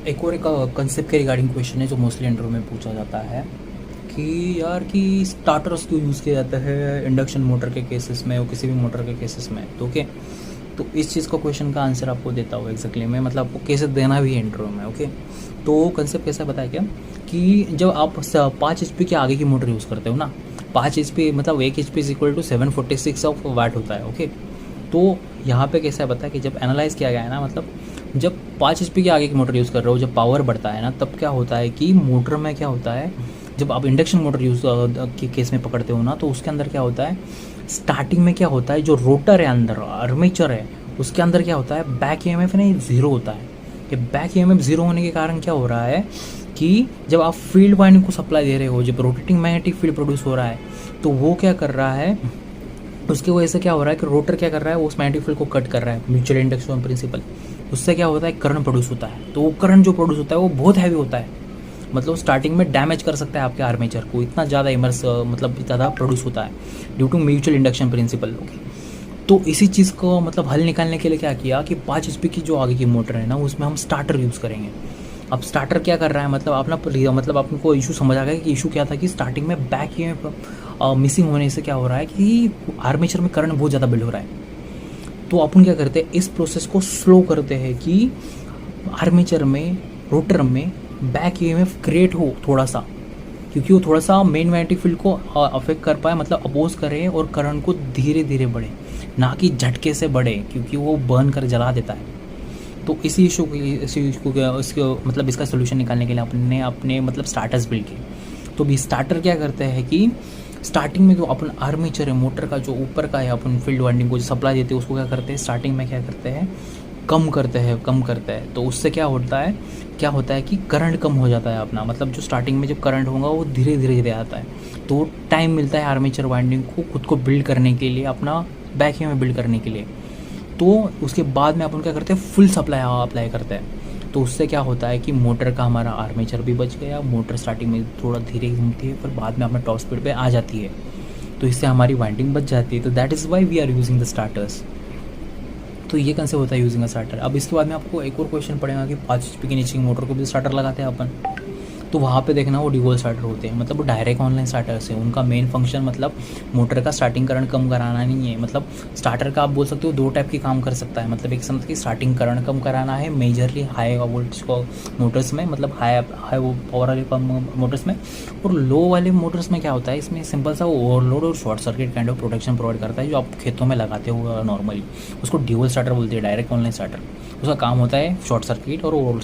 एक और एक कंसेप्ट के रिगार्डिंग क्वेश्चन है जो मोस्टली इंटरव्यू में पूछा जाता है कि यार कि स्टार्टर्स क्यों यूज़ किया जाता है इंडक्शन मोटर के केसेस में और किसी भी मोटर के केसेस में। तो ओके, तो इस चीज़ का क्वेश्चन का आंसर आपको देता हूँ एग्जैक्टली मैं, मतलब आपको केसेस देना भी है इंटरव्यू में। ओके, तो कंसेप्ट कैसा बताया क्या कि जब आप 5 HP के आगे की मोटर यूज़ करते हो ना, 5 HP मतलब 1 HP is equal to 746 of watt होता है। ओके, तो यहाँ पे कैसा बताया कि जब एनालाइज किया गया है ना, मतलब जब 5 HP के आगे की मोटर यूज़ कर रहे हो, जब पावर बढ़ता है ना, तब क्या होता है कि मोटर में क्या होता है, जब आप इंडक्शन मोटर यूज़ के केस में पकड़ते हो ना, तो उसके अंदर क्या होता है, स्टार्टिंग में क्या होता है, जो रोटर है अंदर आर्मेचर है उसके अंदर क्या होता है, बैक ईएमएफ ना ये ज़ीरो होता है। कि बैक ईएमएफ ज़ीरो होने के कारण क्या हो रहा है कि जब आप फील्ड वाइंडिंग को सप्लाई दे रहे हो, जब रोटेटिंग मैग्नेटिक फील्ड प्रोड्यूस हो रहा है, तो वो क्या कर रहा है, उसकी वजह से क्या हो रहा है कि रोटर क्या कर रहा है, वो उस मैग्नेटिक फील्ड को कट कर रहा है, म्यूचुअल इंडक्शन प्रिंसिपल। उससे क्या होता है, करंट प्रोड्यूस होता है। तो वो करंट जो प्रोड्यूस होता है वो बहुत हैवी होता है, मतलब स्टार्टिंग में डैमेज कर सकता है आपके आर्मेचर को, इतना ज़्यादा इमर्स मतलब ज़्यादा प्रोड्यूस होता है due to mutual induction principle. तो इसी चीज़ को मतलब हल निकालने के लिए क्या किया कि 5 HP की जो आगे की मोटर है ना, उसमें हम स्टार्टर यूज़ करेंगे। अब स्टार्टर क्या कर रहा है, मतलब अपना मतलब आपको इशू समझ आ गया कि इशू क्या था कि स्टार्टिंग में बैक ईएमएफ मिसिंग होने से क्या हो रहा है कि आर्मेचर में करंट बहुत ज़्यादा बिल्ड हो रहा है। तो अपन क्या करते हैं, इस प्रोसेस को स्लो करते हैं कि आर्मेचर में, रोटर में बैक ईएमएफ क्रिएट हो थोड़ा सा, क्योंकि वो थोड़ा सा मेन मैग्नेटिक फील्ड को अफेक्ट कर पाए, मतलब अपोज करे और करंट को धीरे धीरे बढ़े, ना कि झटके से बढ़े, क्योंकि वो बर्न कर जला देता है। तो इसी इशू इसको मतलब इसका सोल्यूशन निकालने के लिए अपने अपने मतलब स्टार्टर्स बिल्ड किए। तो भी स्टार्टर क्या करते हैं कि स्टार्टिंग में जो अपन आर्मेचर है मोटर का, जो ऊपर का है, अपन फील्ड वाइंडिंग को जो सप्लाई देते हैं उसको क्या करते हैं, स्टार्टिंग में क्या करते हैं, कम करते हैं। तो उससे क्या होता है कि करंट कम हो जाता है अपना, मतलब जो स्टार्टिंग में जब करंट होगा वो धीरे धीरे आता है, तो टाइम मिलता है आर्मेचर वाइंडिंग को खुद को बिल्ड करने के लिए, अपना बैक में बिल्ड करने के लिए। तो उसके बाद में अपन क्या करते हैं, फुल सप्लाई अप्लाई करते हैं। तो उससे क्या होता है कि मोटर का हमारा आर्मेचर भी बच गया, मोटर स्टार्टिंग में थोड़ा धीरे घूमती है, फिर बाद में अपना टॉप स्पीड पे आ जाती है, तो इससे हमारी वाइंडिंग बच जाती है। तो that is why we are using the starters. तो ये कंसेप्ट होता है यूजिंग अ स्टार्टर। अब इसके बाद में आपको एक और क्वेश्चन पड़ेगा कि 5 HP की नीचे की मोटर को भी स्टार्टर लगाते हैं अपन, तो वहाँ पे देखना वो ड्यूअल स्टार्टर होते हैं, मतलब वो डायरेक्ट ऑनलाइन स्टार्टर्स है। उनका मेन फंक्शन मतलब मोटर का स्टार्टिंग करंट कम कराना नहीं है, मतलब स्टार्टर का आप बोल सकते हो 2 टाइप की काम कर सकता है। मतलब एक समझ कि स्टार्टिंग करंट कम कराना है मेजरली हाई वोल्टेज को मोटर्स में, मतलब हाई वो पावर वाले मोटर्स में। और लो वाले मोटर्स में क्या होता है, इसमें सिंपल सा ओवरलोड और short circuit kind of protection provide करता है, जो आप खेतों में लगाते हो नॉर्मली। उसको ड्यूअल स्टार्टर बोलते हैं, डायरेक्ट ऑनलाइन स्टार्टर। उसका काम होता है शॉर्ट सर्किट और ओवर